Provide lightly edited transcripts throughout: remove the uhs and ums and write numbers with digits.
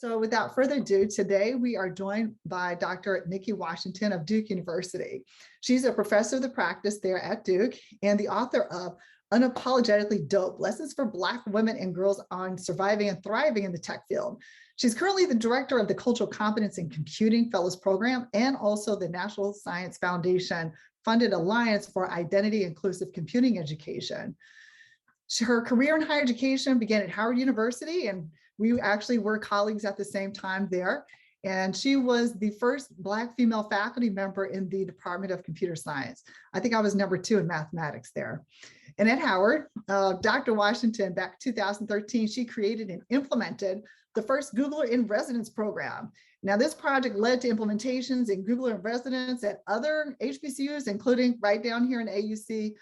So without further ado, today we are joined by Dr. Nicki Washington of Duke University. She's a professor of the practice there at Duke and the author of Unapologetically Dope, Lessons for Black Women and Girls on Surviving and Thriving in the Tech Field. She's currently the director of the Cultural Competence in Computing Fellows Program and also the National Science Foundation funded Alliance for Identity Inclusive Computing Education. Her career in higher education began at Howard University, and we actually were colleagues at the same time there. And she was the first Black female faculty member in the Department of Computer Science. I think I was number 2 in mathematics there. And at Howard, Dr. Washington, back in 2013, she created and implemented the first Googler in Residence program. Now, this project led to implementations in Googler in Residence at other HBCUs, including right down here in AUC,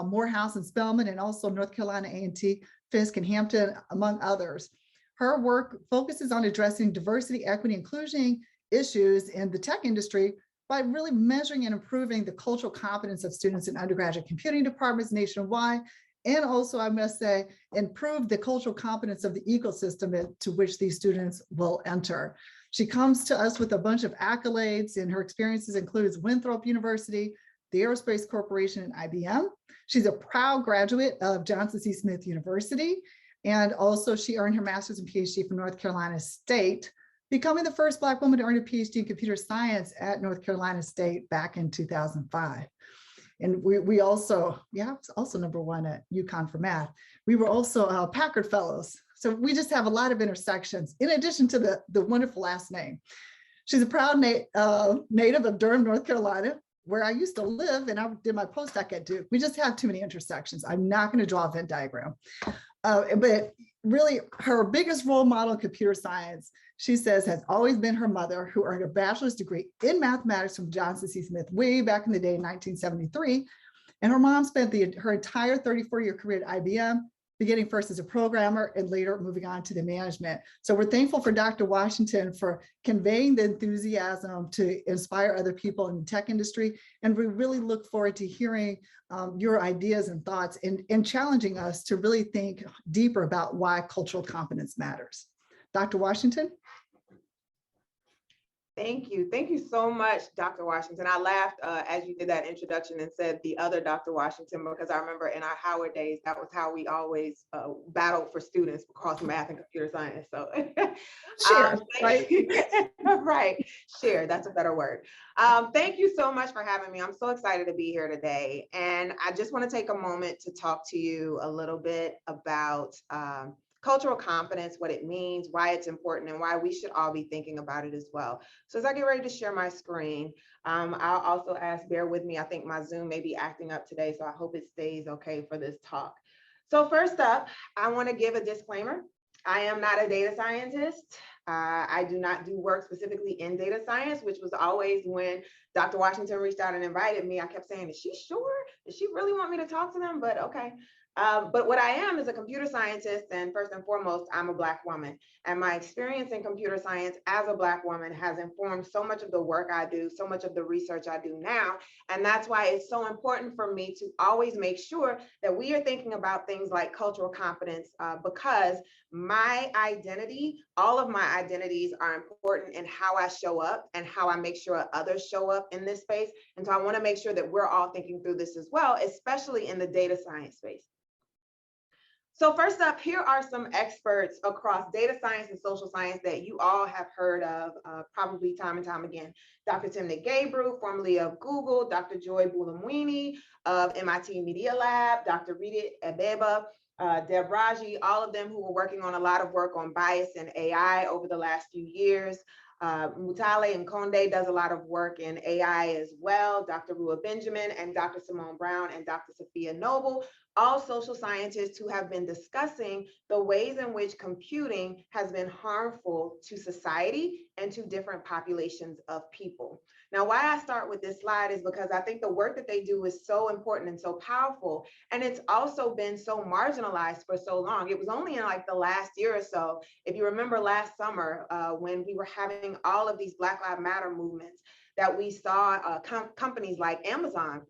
Morehouse and Spelman, and also North Carolina A&T, Fisk and Hampton, among others. Her work focuses on addressing diversity, equity, inclusion issues in the tech industry by really measuring and improving the cultural competence of students in undergraduate computing departments nationwide, and also, I must say, improve the cultural competence of the ecosystem to which these students will enter. She comes to us with a bunch of accolades, and her experiences includes Winthrop University, the Aerospace Corporation, and IBM. She's a proud graduate of Johnson C. Smith University, and also she earned her master's and PhD from North Carolina State, becoming the first Black woman to earn a PhD in computer science at North Carolina State back in 2005. And we also, also number 1 at UConn for math. We were also Packard Fellows. So we just have a lot of intersections in addition to the wonderful last name. She's a proud native of Durham, North Carolina, where I used to live, and I did my postdoc at Duke. We just have too many intersections. I'm not going to draw a Venn diagram. But really, her biggest role model in computer science, she says, has always been her mother, who earned a bachelor's degree in mathematics from Johnson C. Smith way back in the day in 1973. And her mom spent her entire 34-year career at IBM, beginning first as a programmer and later moving on to the management. So we're thankful for Dr. Washington for conveying the enthusiasm to inspire other people in the tech industry. And we really look forward to hearing your ideas and thoughts and challenging us to really think deeper about why cultural competence matters. Dr. Washington? Thank you. Thank you so much, Dr. Washington. I laughed as you did that introduction and said the other Dr. Washington, because I remember in our Howard days, that was how we always battled for students across math and computer science. So share, right? Right. Share, that's a better word. Thank you so much for having me. I'm so excited to be here today. And I just want to take a moment to talk to you a little bit about cultural competence, what it means, why it's important, and why we should all be thinking about it as well. So as I get ready to share my screen, I'll also ask, bear with me, I think my Zoom may be acting up today, so I hope it stays okay for this talk. So first up, I want to give a disclaimer. I am not a data scientist. I do not do work specifically in data science, which was always when Dr. Washington reached out and invited me, I kept saying, is she sure? Does she really want me to talk to them? But okay. But what I am is a computer scientist, and first and foremost, I'm a Black woman. And my experience in computer science as a Black woman has informed so much of the work I do, so much of the research I do now. And that's why it's so important for me to always make sure that we are thinking about things like cultural competence, because my identity, all of my identities are important in how I show up and how I make sure others show up in this space. And so I want to make sure that we're all thinking through this as well, especially in the data science space. So first up, here are some experts across data science and social science that you all have heard of probably time and time again. Dr. Timnit Gebru, formerly of Google, Dr. Joy Buolamwini of MIT Media Lab, Dr. Rita Abeba, Deb Raji, all of them who were working on a lot of work on bias and AI over the last few years. Mutale and Conde does a lot of work in AI as well. Dr. Rua Benjamin and Dr. Simone Brown and Dr. Sophia Noble, all social scientists who have been discussing the ways in which computing has been harmful to society and to different populations of people. Now, why I start with this slide is because I think the work that they do is so important and so powerful. And it's also been so marginalized for so long. It was only in like the last year or so, if you remember last summer, when we were having all of these Black Lives Matter movements, that we saw companies like Amazon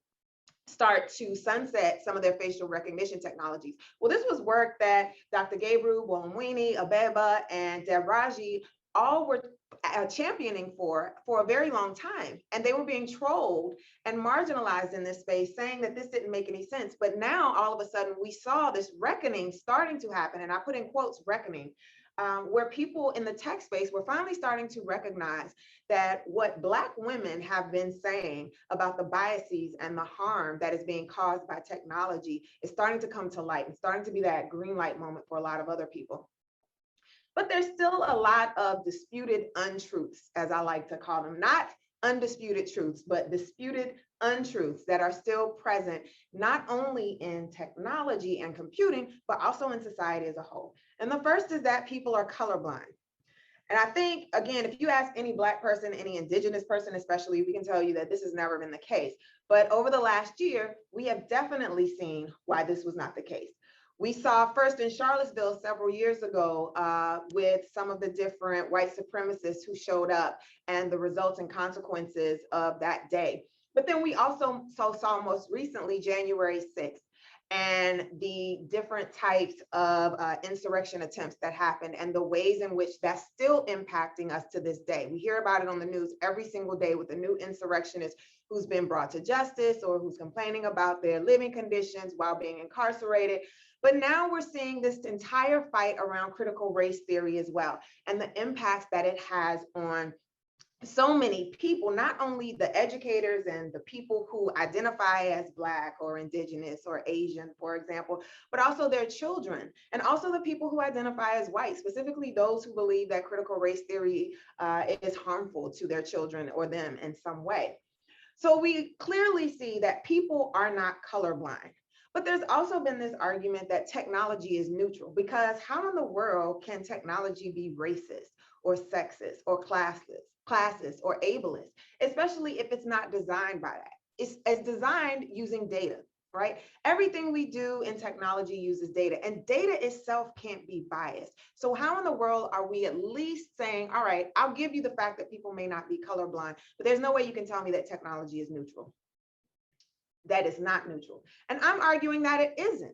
start to sunset some of their facial recognition technologies. Well, this was work that Dr. Gebru, Buolamwini, Abeba, and Deb Raji all were championing for a very long time. And they were being trolled and marginalized in this space, saying that this didn't make any sense. But now all of a sudden we saw this reckoning starting to happen. And I put in quotes, reckoning, where people in the tech space were finally starting to recognize that what Black women have been saying about the biases and the harm that is being caused by technology is starting to come to light and starting to be that green light moment for a lot of other people. But there's still a lot of disputed untruths, as I like to call them, not undisputed truths, but disputed untruths that are still present, not only in technology and computing, but also in society as a whole. And the first is that people are colorblind. And I think, again, if you ask any Black person, any Indigenous person especially, we can tell you that this has never been the case. But over the last year, we have definitely seen why this was not the case. We saw first in Charlottesville several years ago with some of the different white supremacists who showed up and the resulting consequences of that day. But then we also saw most recently January 6th and the different types of insurrection attempts that happened and the ways in which that's still impacting us to this day. We hear about it on the news every single day with a new insurrectionist who's been brought to justice or who's complaining about their living conditions while being incarcerated. But now we're seeing this entire fight around critical race theory as well, and the impacts that it has on so many people, not only the educators and the people who identify as Black or Indigenous or Asian, for example, but also their children, and also the people who identify as white, specifically those who believe that critical race theory is harmful to their children or them in some way. So we clearly see that people are not colorblind. But there's also been this argument that technology is neutral, because how in the world can technology be racist or sexist or classist or ableist, especially if it's not designed by that? It's designed using data, right? Everything we do in technology uses data, and data itself can't be biased. So how in the world are we at least saying, all right, I'll give you the fact that people may not be colorblind, but there's no way you can tell me that technology is neutral. That is not neutral. And I'm arguing that it isn't.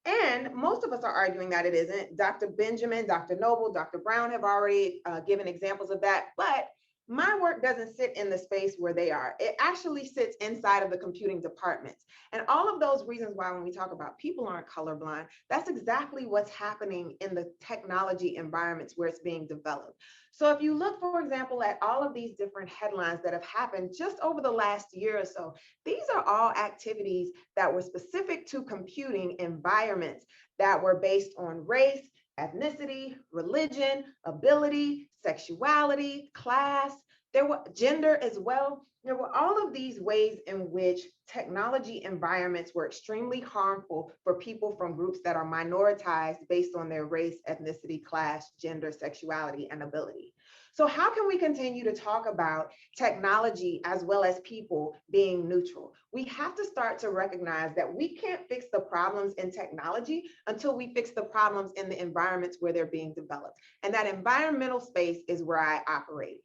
And most of us are arguing that it isn't. Dr. Benjamin, Dr. Noble, Dr. Brown have already given examples of that. But my work doesn't sit in the space where they are. It actually sits inside of the computing departments. And all of those reasons why when we talk about people aren't colorblind, that's exactly what's happening in the technology environments where it's being developed. So if you look, for example, at all of these different headlines that have happened just over the last year or so, these are all activities that were specific to computing environments that were based on race, ethnicity, religion, ability, sexuality, class, there were gender as well. There were all of these ways in which technology environments were extremely harmful for people from groups that are minoritized based on their race, ethnicity, class, gender, sexuality, and ability. So how can we continue to talk about technology as well as people being neutral? We have to start to recognize that we can't fix the problems in technology until we fix the problems in the environments where they're being developed. And that environmental space is where I operate.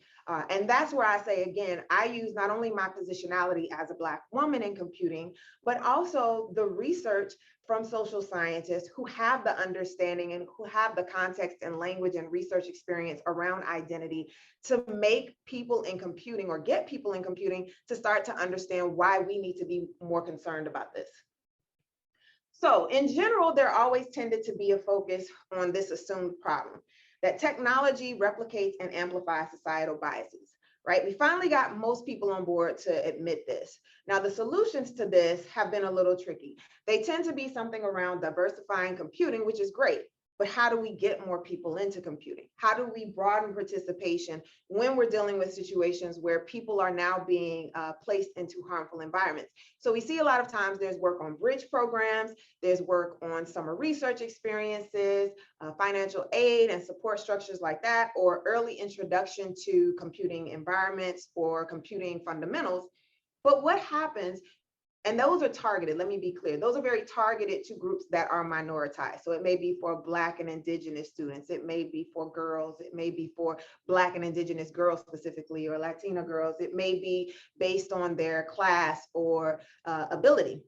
And that's where I say, again, I use not only my positionality as a Black woman in computing, but also the research from social scientists who have the understanding and who have the context and language and research experience around identity to make people in computing or get people in computing to start to understand why we need to be more concerned about this. So in general, there always tended to be a focus on this assumed problem, that technology replicates and amplifies societal biases, right? We finally got most people on board to admit this. Now, the solutions to this have been a little tricky. They tend to be something around diversifying computing, which is great. But how do we get more people into computing? How do we broaden participation when we're dealing with situations where people are now being placed into harmful environments? So we see a lot of times there's work on bridge programs, there's work on summer research experiences, financial aid and support structures like that, or early introduction to computing environments or computing fundamentals. But what happens? And those are targeted, let me be clear. Those are very targeted to groups that are minoritized. So it may be for Black and Indigenous students. It may be for girls. It may be for Black and Indigenous girls specifically, or Latina girls. It may be based on their class or ability.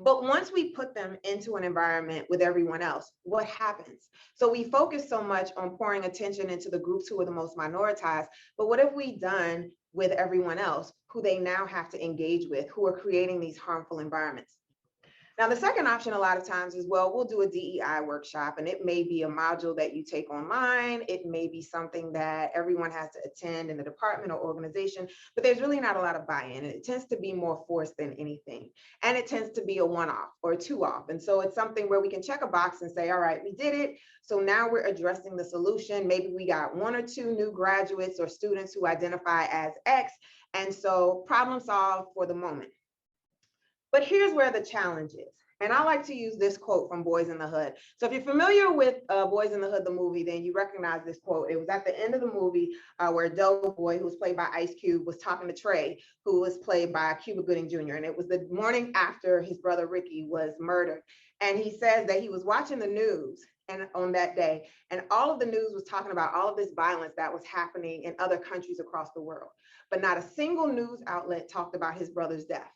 But once we put them into an environment with everyone else, what happens? So we focus so much on pouring attention into the groups who are the most minoritized, but what have we done with everyone else who they now have to engage with, who are creating these harmful environments? Now, the second option a lot of times is, well, we'll do a DEI workshop, and it may be a module that you take online. It may be something that everyone has to attend in the department or organization, but there's really not a lot of buy-in. It tends to be more forced than anything. And it tends to be a one-off or a two-off. And so it's something where we can check a box and say, all right, we did it. So now we're addressing the solution. Maybe we got one or two new graduates or students who identify as X. And so problem solved for the moment. But here's where the challenge is. And I like to use this quote from Boys in the Hood. So if you're familiar with Boys in the Hood, the movie, then you recognize this quote. It was at the end of the movie where Doughboy, who was played by Ice Cube, was talking to Trey, who was played by Cuba Gooding Jr. And it was the morning after his brother Ricky was murdered. And he says that he was watching the news and on that day, and all of the news was talking about all of this violence that was happening in other countries across the world. But not a single news outlet talked about his brother's death.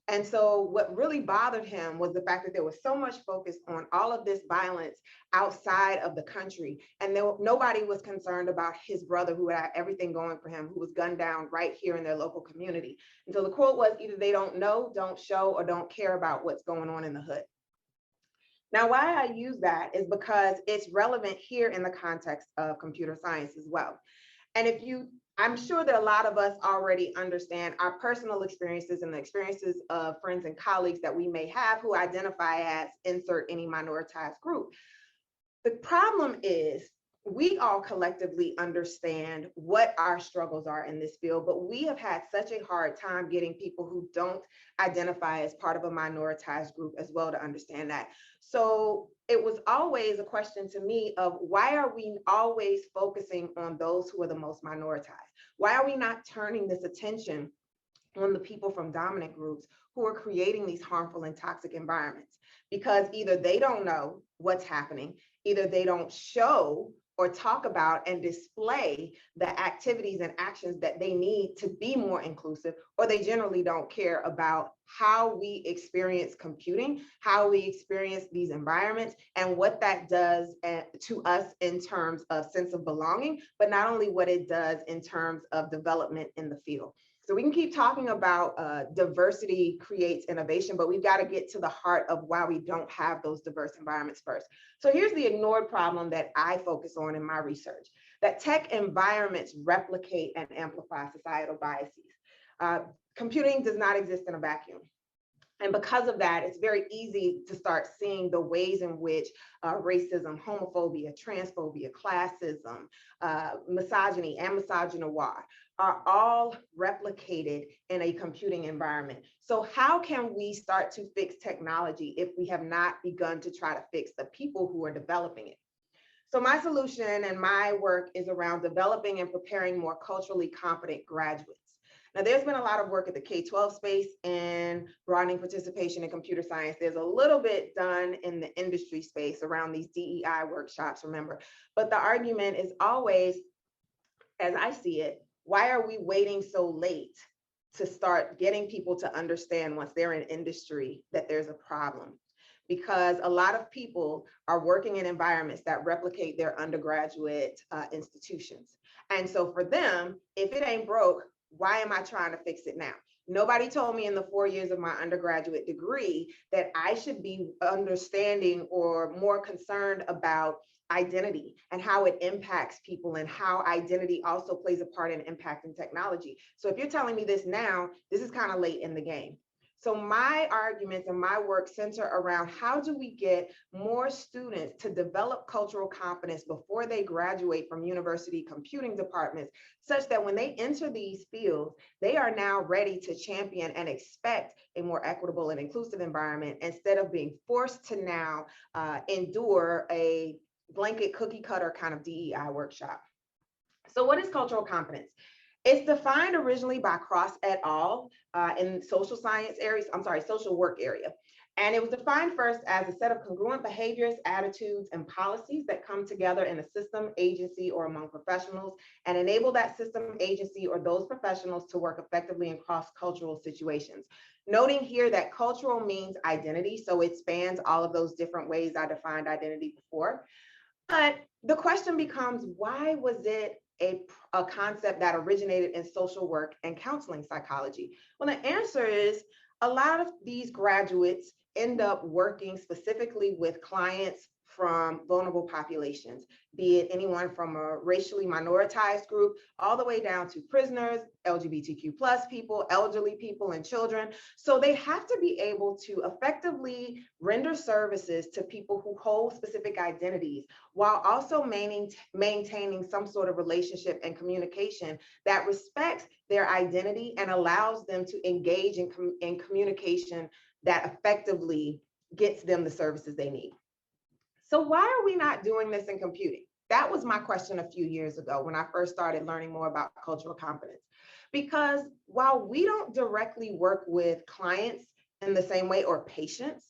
And so what really bothered him was the fact that there was so much focus on all of this violence outside of the country. And nobody was concerned about his brother, who had everything going for him, who was gunned down right here in their local community. And so the quote was, either they don't know, don't show, or don't care about what's going on in the hood. Now, why I use that is because it's relevant here in the context of computer science as well. And I'm sure that a lot of us already understand our personal experiences and the experiences of friends and colleagues that we may have who identify as insert any minoritized group. The problem is we all collectively understand what our struggles are in this field, but we have had such a hard time getting people who don't identify as part of a minoritized group as well to understand that. So it was always a question to me of, why are we always focusing on those who are the most minoritized? Why are we not turning this attention on the people from dominant groups who are creating these harmful and toxic environments? Because either they don't know what's happening, either they don't show or talk about and display the activities and actions that they need to be more inclusive, or they generally don't care about how we experience computing, how we experience these environments, and what that does to us in terms of sense of belonging, but not only what it does in terms of development in the field. So we can keep talking about diversity creates innovation, but we've got to get to the heart of why we don't have those diverse environments first. So here's the ignored problem that I focus on in my research, that tech environments replicate and amplify societal biases. Computing does not exist in a vacuum. And because of that, it's very easy to start seeing the ways in which racism, homophobia, transphobia, classism, misogyny, and misogynoir are all replicated in a computing environment. So how can we start to fix technology if we have not begun to try to fix the people who are developing it? So my solution and my work is around developing and preparing more culturally competent graduates. Now, there's been a lot of work at the K-12 space and broadening participation in computer science. There's a little bit done in the industry space around these DEI workshops, remember. But the argument is always, as I see it, why are we waiting so late to start getting people to understand once they're in industry that there's a problem? Because a lot of people are working in environments that replicate their undergraduate institutions. And so for them, if it ain't broke, why am I trying to fix it now? Nobody told me in the 4 years of my undergraduate degree that I should be understanding or more concerned about identity and how it impacts people and how identity also plays a part in impacting technology. So if you're telling me this now, this is kind of late in the game. So my arguments and my work center around how do we get more students to develop cultural competence before they graduate from university computing departments, such that when they enter these fields, they are now ready to champion and expect a more equitable and inclusive environment instead of being forced to now endure a blanket cookie cutter kind of DEI workshop. So what is cultural competence? It's defined originally by Cross et al. In social science areas, social work area. And it was defined first as a set of congruent behaviors, attitudes, and policies that come together in a system, agency, or among professionals and enable that system, agency, or those professionals to work effectively in cross-cultural situations. Noting here that cultural means identity, so it spans all of those different ways I defined identity before. But the question becomes, why was it a concept that originated in social work and counseling psychology? Well, the answer is a lot of these graduates end up working specifically with clients from vulnerable populations, be it anyone from a racially minoritized group, all the way down to prisoners, LGBTQ plus people, elderly people, and children. So they have to be able to effectively render services to people who hold specific identities while also maintaining some sort of relationship and communication that respects their identity and allows them to engage in communication that effectively gets them the services they need. So why are we not doing this in computing? That was my question a few years ago when I first started learning more about cultural competence. Because while we don't directly work with clients in the same way or patients,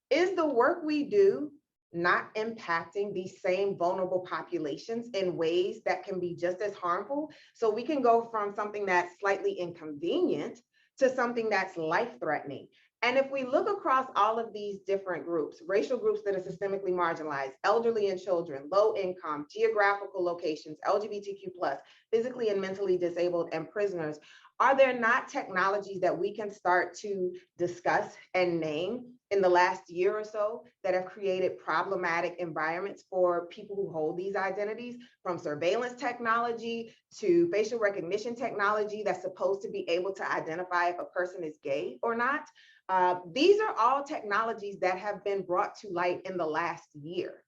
is the work we do not impacting these same vulnerable populations in ways that can be just as harmful? So we can go from something that's slightly inconvenient to something that's life-threatening. And if we look across all of these different groups, racial groups that are systemically marginalized, elderly and children, low income, geographical locations, LGBTQ+, physically and mentally disabled, and prisoners, are there not technologies that we can start to discuss and name in the last year or so that have created problematic environments for people who hold these identities, from surveillance technology to facial recognition technology that's supposed to be able to identify if a person is gay or not? These are all technologies that have been brought to light in the last year.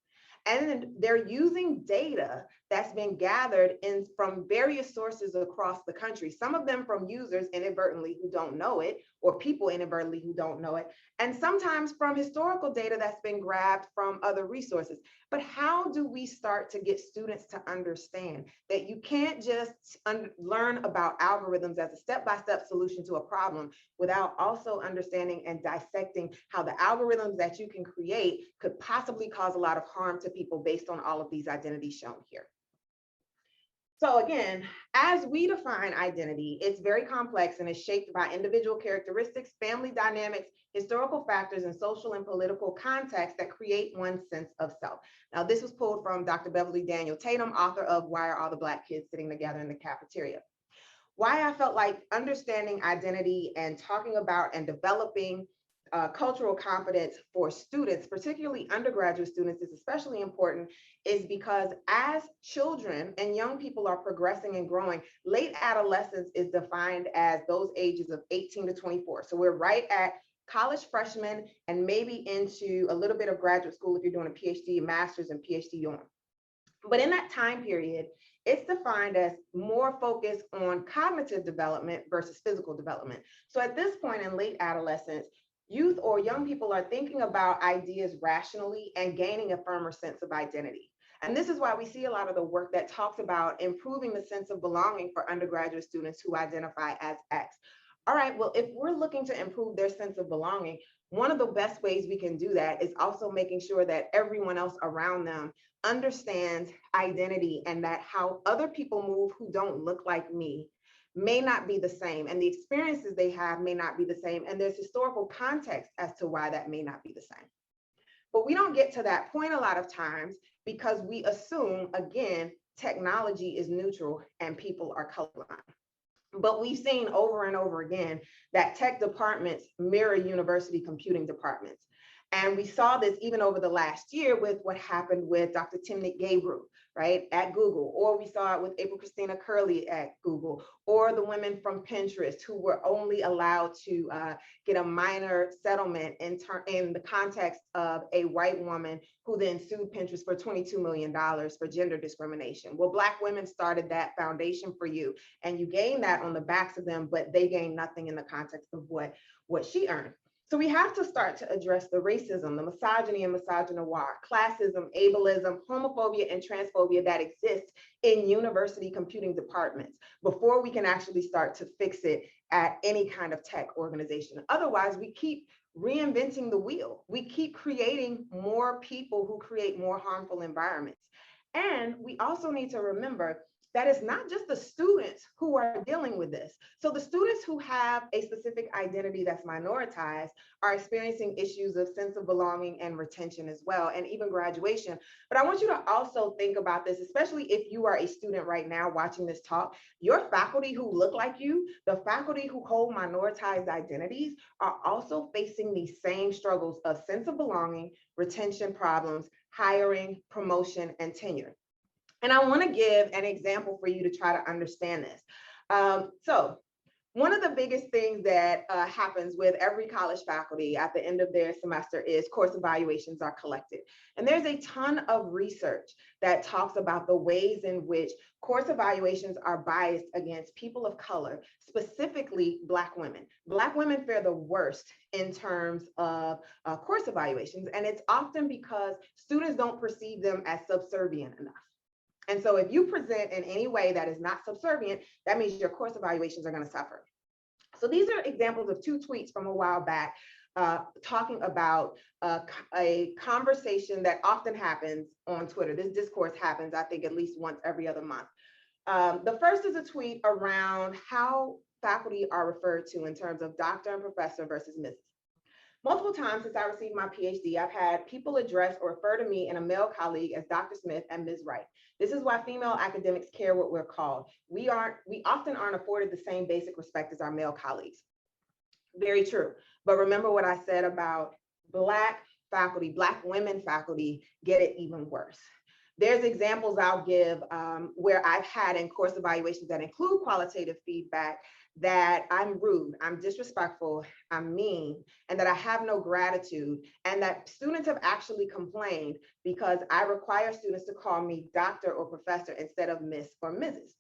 And they're using data that's been gathered from various sources across the country, some of them from users inadvertently who don't know it, or people inadvertently who don't know it, and sometimes from historical data that's been grabbed from other resources. But how do we start to get students to understand that you can't just learn about algorithms as a step-by-step solution to a problem without also understanding and dissecting how the algorithms that you can create could possibly cause a lot of harm to people based on all of these identities shown here? So again, as we define identity, it's very complex and is shaped by individual characteristics, family dynamics, historical factors, and social and political contexts that create one's sense of self. Now, this was pulled from Dr. Beverly Daniel Tatum, author of Why Are All the Black Kids Sitting Together in the Cafeteria? Why I felt like understanding identity and talking about and developing cultural competence for students, particularly undergraduate students, is especially important, is because as children and young people are progressing and growing, late adolescence is defined as those ages of 18 to 24. So we're right at college freshmen and maybe into a little bit of graduate school if you're doing a PhD, master's, and PhD on. But in that time period, it's defined as more focused on cognitive development versus physical development. So at this point in late adolescence, youth or young people are thinking about ideas rationally and gaining a firmer sense of identity. And this is why we see a lot of the work that talks about improving the sense of belonging for undergraduate students who identify as X. All right, well, if we're looking to improve their sense of belonging, one of the best ways we can do that is also making sure that everyone else around them understands identity and that how other people move who don't look like me may not be the same, and the experiences they have may not be the same, and there's historical context as to why that may not be the same. But we don't get to that point a lot of times because we assume, again, technology is neutral and people are colorblind. But we've seen over and over again that tech departments mirror university computing departments. And we saw this even over the last year with what happened with Dr. Timnit Gebru, right, at Google, or we saw it with April Christina Curley at Google, or the women from Pinterest who were only allowed to get a minor settlement in the context of a white woman who then sued Pinterest for $22 million for gender discrimination. Well, Black women started that foundation for you, and you gained that on the backs of them, but they gained nothing in the context of what she earned. So we have to start to address the racism, the misogyny and misogynoir, classism, ableism, homophobia, and transphobia that exists in university computing departments before we can actually start to fix it at any kind of tech organization. Otherwise, we keep reinventing the wheel. We keep creating more people who create more harmful environments. And we also need to remember that it's not just the students who are dealing with this. So the students who have a specific identity that's minoritized are experiencing issues of sense of belonging and retention as well, and even graduation. But I want you to also think about this, especially if you are a student right now watching this talk. Your faculty who look like you, the faculty who hold minoritized identities, are also facing these same struggles of sense of belonging, retention problems, hiring, promotion, and tenure. And I want to give an example for you to try to understand this. So one of the biggest things that happens with every college faculty at the end of their semester is course evaluations are collected. And there's a ton of research that talks about the ways in which course evaluations are biased against people of color, specifically Black women. Black women fare the worst in terms of course evaluations. And it's often because students don't perceive them as subservient enough. And so if you present in any way that is not subservient, that means your course evaluations are going to suffer. So these are examples of two tweets from a while back talking about a conversation that often happens on Twitter. This discourse happens, I think, at least once every other month. The first is a tweet around how faculty are referred to in terms of doctor and professor versus Mrs. Multiple times since I received my PhD, I've had people address or refer to me and a male colleague as Dr. Smith and Ms. Wright. This is why female academics care what we're called. We often aren't afforded the same basic respect as our male colleagues. Very true. But remember what I said about Black faculty, Black women faculty get it even worse. There's examples I'll give where I've had in course evaluations that include qualitative feedback that I'm rude, I'm disrespectful, I'm mean, and that I have no gratitude, and that students have actually complained because I require students to call me doctor or professor instead of Miss or Mrs.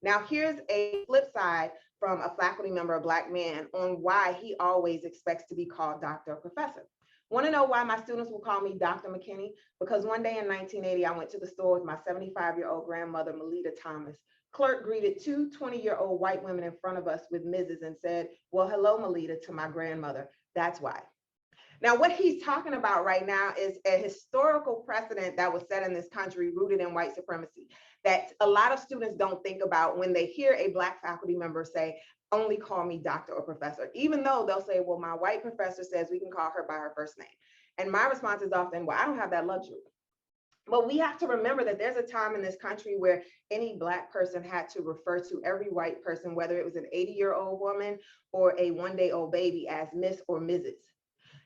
Now, here's a flip side from a faculty member, a Black man, on why he always expects to be called doctor or professor. Want to know why my students will call me Dr. McKinney? Because one day in 1980, I went to the store with my 75-year-old grandmother, Melita Thomas. Clerk greeted two 20-year-old white women in front of us with Mrs. and said, "Well, hello, Melita," to my grandmother. That's why. Now, what he's talking about right now is a historical precedent that was set in this country rooted in white supremacy that a lot of students don't think about when they hear a Black faculty member say, "Only call me doctor or professor," even though they'll say, "Well, my white professor says we can call her by her first name." And my response is often, "Well, I don't have that luxury." But we have to remember that there's a time in this country where any Black person had to refer to every white person, whether it was an 80-year-old woman or a one-day-old baby, as Miss or Mrs.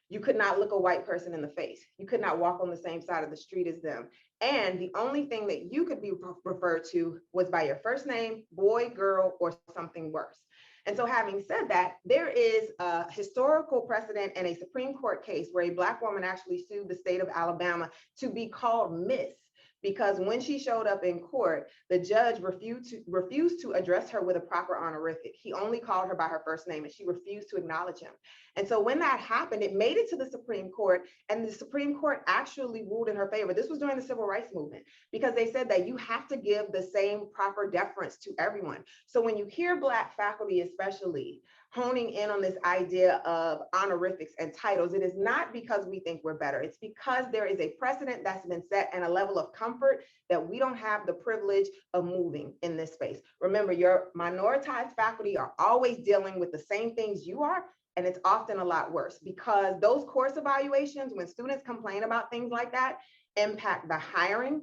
You could not look a white person in the face. You could not walk on the same side of the street as them. And the only thing that you could be referred to was by your first name, boy, girl, or something worse. And so having said that, there is a historical precedent and a Supreme Court case where a Black woman actually sued the state of Alabama to be called Miss, because when she showed up in court, the judge refused to address her with a proper honorific. He only called her by her first name and she refused to acknowledge him. And so when that happened, it made it to the Supreme Court, and the Supreme Court actually ruled in her favor. This was during the Civil Rights Movement, because they said that you have to give the same proper deference to everyone. So when you hear Black faculty, especially, honing in on this idea of honorifics and titles, it is not because we think we're better. It's because there is a precedent that's been set and a level of comfort that we don't have the privilege of moving in this space. Remember, your minoritized faculty are always dealing with the same things you are, and it's often a lot worse, because those course evaluations, when students complain about things like that, impact the hiring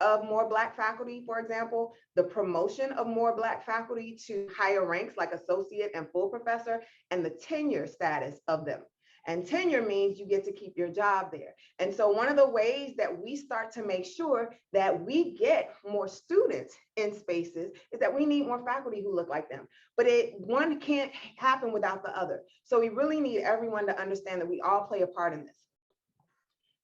of more Black faculty, for example, the promotion of more Black faculty to higher ranks like associate and full professor, and the tenure status of them. And tenure means you get to keep your job there. And so one of the ways that we start to make sure that we get more students in spaces is that we need more faculty who look like them. But one can't happen without the other. So we really need everyone to understand that we all play a part in this.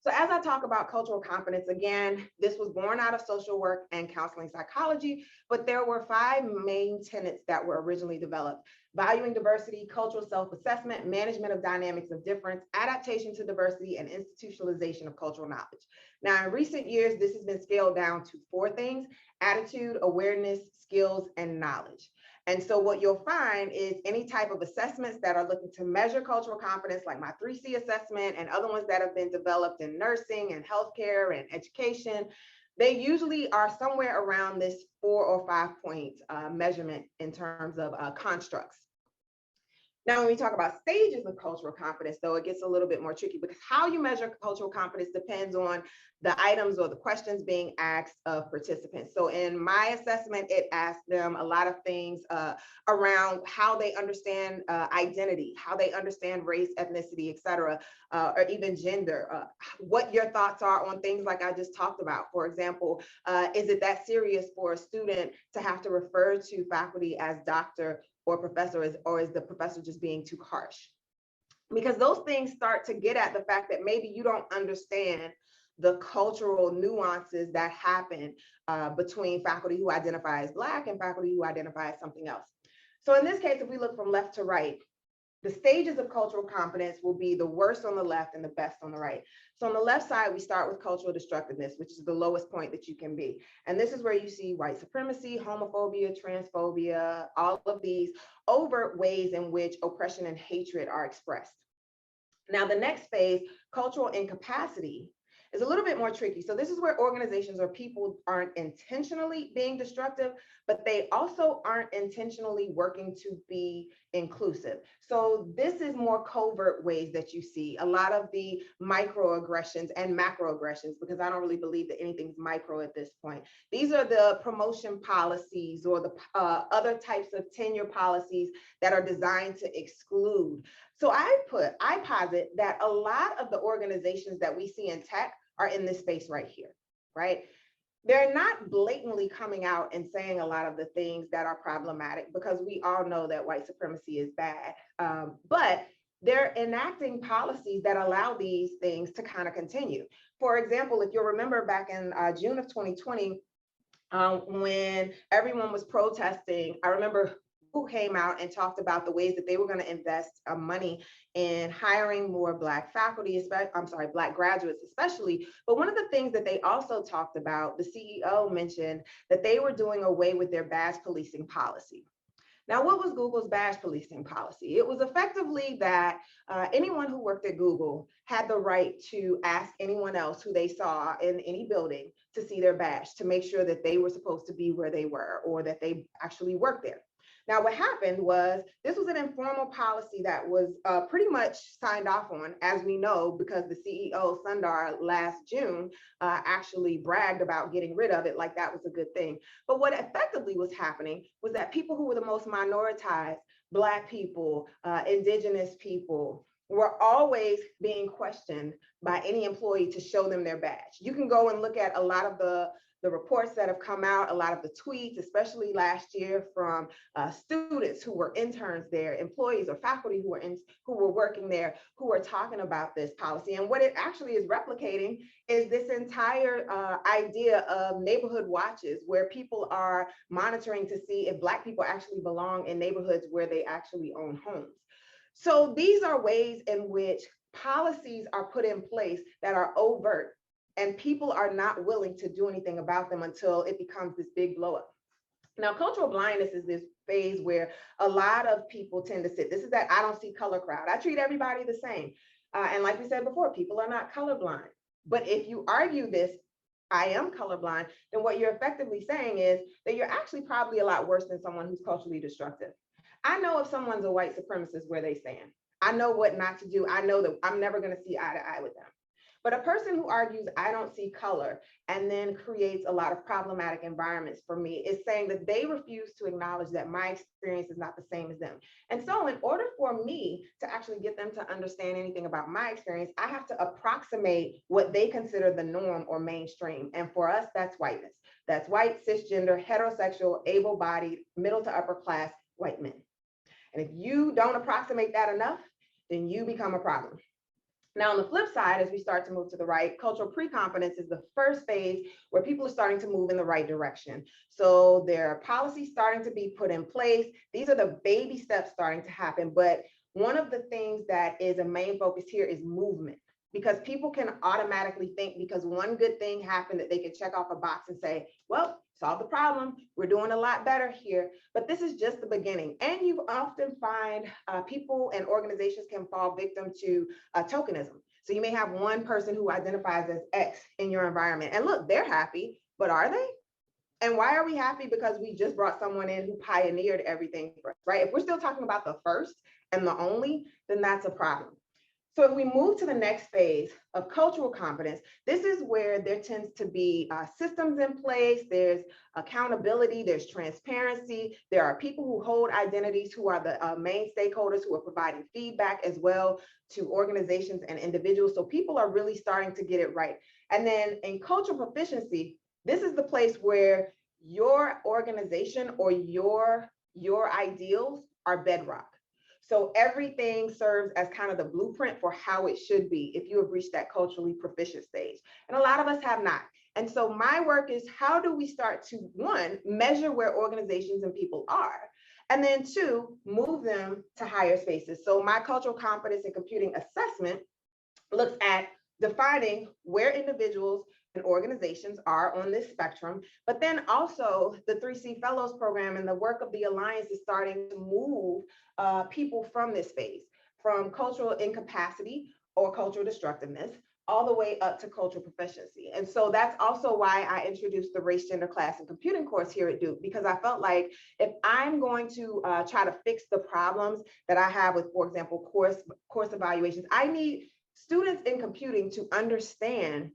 So as I talk about cultural competence, again, this was born out of social work and counseling psychology, but there were 5 main tenets that were originally developed: valuing diversity, cultural self-assessment, management of dynamics of difference, adaptation to diversity, and institutionalization of cultural knowledge. Now, in recent years, this has been scaled down to 4 things: attitude, awareness, skills, and knowledge. And so what you'll find is any type of assessments that are looking to measure cultural competence, like my 3C assessment and other ones that have been developed in nursing and healthcare and education, they usually are somewhere around this 4 or 5 point measurement in terms of constructs. Now, when we talk about stages of cultural competence, though, it gets a little bit more tricky because how you measure cultural competence depends on the items or the questions being asked of participants. So in my assessment, it asked them a lot of things around how they understand identity, how they understand race, ethnicity, et cetera, or even gender, what your thoughts are on things like I just talked about. For example, is it that serious for a student to have to refer to faculty as doctor or professor, or is the professor just being too harsh? Because those things start to get at the fact that maybe you don't understand the cultural nuances that happen between faculty who identify as Black and faculty who identify as something else. So in this case, if we look from left to right, the stages of cultural competence will be the worst on the left and the best on the right. So on the left side, we start with cultural destructiveness, which is the lowest point that you can be. And this is where you see white supremacy, homophobia, transphobia, all of these overt ways in which oppression and hatred are expressed. Now, the next phase, cultural incapacity, is a little bit more tricky. So this is where organizations or people aren't intentionally being destructive, but they also aren't intentionally working to be inclusive. So this is more covert ways that you see a lot of the microaggressions and macroaggressions, because I don't really believe that anything's micro at this point. These are the promotion policies or the other types of tenure policies that are designed to exclude. So I posit that a lot of the organizations that we see in tech are in this space right here, right? They're not blatantly coming out and saying a lot of the things that are problematic, because we all know that white supremacy is bad, but they're enacting policies that allow these things to kind of continue. For example, if you'll remember back in June of 2020, when everyone was protesting, I remember who came out and talked about the ways that they were going to invest money in hiring more Black faculty, Black graduates especially. But one of the things that they also talked about, the CEO mentioned that they were doing away with their badge policing policy. Now, what was Google's badge policing policy? It was effectively that anyone who worked at Google had the right to ask anyone else who they saw in any building to see their badge, to make sure that they were supposed to be where they were or that they actually worked there. Now, what happened was this was an informal policy that was pretty much signed off on, as we know, because the CEO, Sundar, last June actually bragged about getting rid of it like that was a good thing. But what effectively was happening was that people who were the most minoritized, Black people, Indigenous people, were always being questioned by any employee to show them their badge. You can go and look at a lot of the reports that have come out, a lot of the tweets, especially last year from students who were interns there, employees or faculty who were working there, who were talking about this policy. And what it actually is replicating is this entire idea of neighborhood watches, where people are monitoring to see if Black people actually belong in neighborhoods where they actually own homes. So these are ways in which policies are put in place that are overt, and people are not willing to do anything about them until it becomes this big blow up. Now, cultural blindness is this phase where a lot of people tend to sit. This is that I don't see color crowd. I treat everybody the same. And like we said before, people are not colorblind. But if you argue this, I am colorblind, then what you're effectively saying is that you're actually probably a lot worse than someone who's culturally destructive. I know if someone's a white supremacist where they stand. I know what not to do. I know that I'm never going to see eye to eye with them. But a person who argues, I don't see color, and then creates a lot of problematic environments for me, is saying that they refuse to acknowledge that my experience is not the same as them. And so in order for me to actually get them to understand anything about my experience, I have to approximate what they consider the norm or mainstream. And for us, that's whiteness. That's white, cisgender, heterosexual, able-bodied, middle to upper class white men. And if you don't approximate that enough, then you become a problem. Now, on the flip side, as we start to move to the right, cultural pre-competence is the first phase where people are starting to move in the right direction. So there are policies starting to be put in place. These are the baby steps starting to happen. But one of the things that is a main focus here is movement, because people can automatically think because one good thing happened that they can check off a box and say, well, solve the problem. We're doing a lot better here, but this is just the beginning. And you often find people and organizations can fall victim to tokenism. So you may have one person who identifies as X in your environment, and look, they're happy, but are they? And why are we happy? Because we just brought someone in who pioneered everything for us, right? If we're still talking about the first and the only, then that's a problem. So if we move to the next phase of cultural competence, this is where there tends to be systems in place, there's accountability, there's transparency, there are people who hold identities who are the main stakeholders who are providing feedback as well to organizations and individuals. So people are really starting to get it right. And then in cultural proficiency, this is the place where your organization or your ideals are bedrock. So everything serves as kind of the blueprint for how it should be if you have reached that culturally proficient stage. And a lot of us have not. And so my work is, how do we start to, one, measure where organizations and people are, and then two, move them to higher spaces. So my cultural competence and computing assessment looks at defining where individuals and organizations are on this spectrum, but then also the 3C Fellows Program and the work of the Alliance is starting to move people from this phase, from cultural incapacity or cultural destructiveness, all the way up to cultural proficiency. And so that's also why I introduced the Race, Gender, Class, and Computing course here at Duke, because I felt like if I'm going to try to fix the problems that I have with, for example, course evaluations, I need students in computing to understand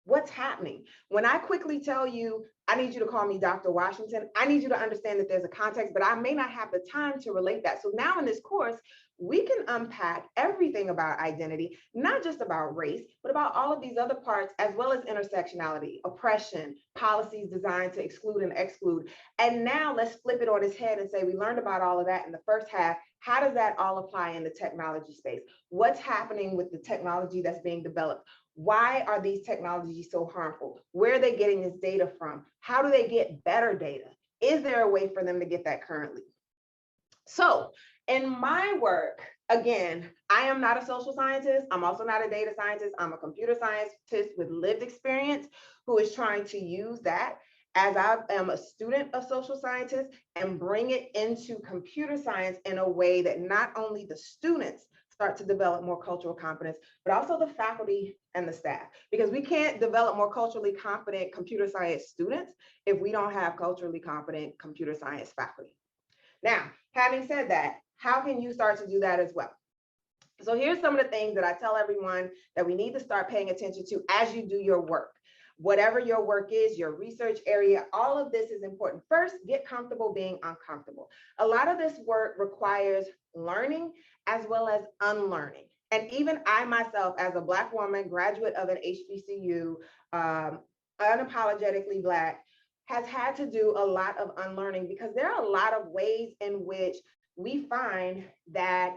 what's happening. When I quickly tell you, I need you to call me Dr. Washington, I need you to understand that there's a context, but I may not have the time to relate that. So now in this course, we can unpack everything about identity, not just about race, but about all of these other parts, as well as intersectionality, oppression, policies designed to exclude and exclude. And now let's flip it on its head and say, we learned about all of that in the first half. How does that all apply in the technology space? What's happening with the technology that's being developed? Why are these technologies so harmful? Where are they getting this data from? How do they get better data? Is there a way for them to get that currently? So in my work, again, I am not a social scientist. I'm also not a data scientist. I'm a computer scientist with lived experience who is trying to use that as I am a student of social sciences and bring it into computer science in a way that not only the students start to develop more cultural competence, but also the faculty and the staff, because we can't develop more culturally competent computer science students if we don't have culturally competent computer science faculty. Now, having said that, how can you start to do that as well? So here's some of the things that I tell everyone that we need to start paying attention to as you do your work. Whatever your work is, your research area, all of this is important. First, get comfortable being uncomfortable. A lot of this work requires learning as well as unlearning. And even I myself, as a Black woman, graduate of an HBCU, unapologetically Black, has had to do a lot of unlearning, because there are a lot of ways in which we find that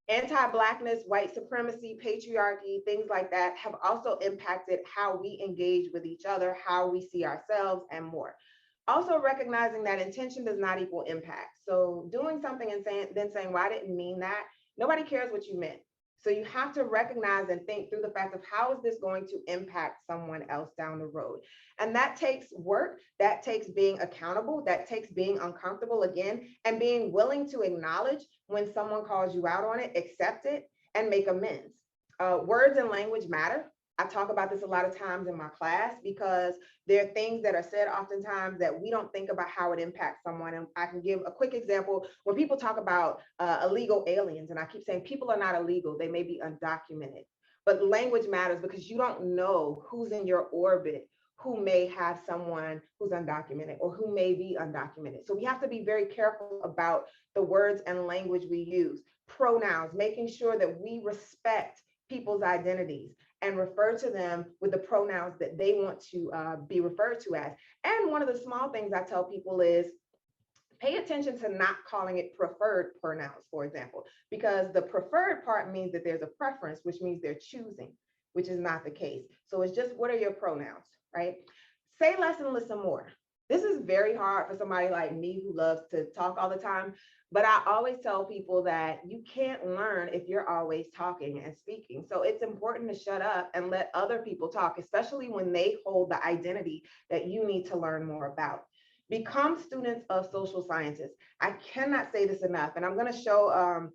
anti-Blackness, white supremacy, patriarchy, things like that have also impacted how we engage with each other, how we see ourselves, and more. Also recognizing that intention does not equal impact. So doing something and then saying, well, I didn't mean that, nobody cares what you meant. So you have to recognize and think through the fact of, how is this going to impact someone else down the road? And that takes work, that takes being accountable, that takes being uncomfortable again, and being willing to acknowledge when someone calls you out on it, accept it, and make amends. Words and language matter. I talk about this a lot of times in my class, because there are things that are said oftentimes that we don't think about how it impacts someone. And I can give a quick example. When people talk about illegal aliens, and I keep saying people are not illegal, they may be undocumented, but language matters, because you don't know who's in your orbit who may have someone who's undocumented or who may be undocumented. So we have to be very careful about the words and language we use. Pronouns, making sure that we respect people's identities and refer to them with the pronouns that they want to be referred to as. And one of the small things I tell people is, pay attention to not calling it preferred pronouns, for example, because the preferred part means that there's a preference, which means they're choosing, which is not the case. So it's just, what are your pronouns, right? Say less and listen more. This is very hard for somebody like me who loves to talk all the time. But I always tell people that you can't learn if you're always talking and speaking. So it's important to shut up and let other people talk, especially when they hold the identity that you need to learn more about. Become students of social sciences. I cannot say this enough. And I'm going to show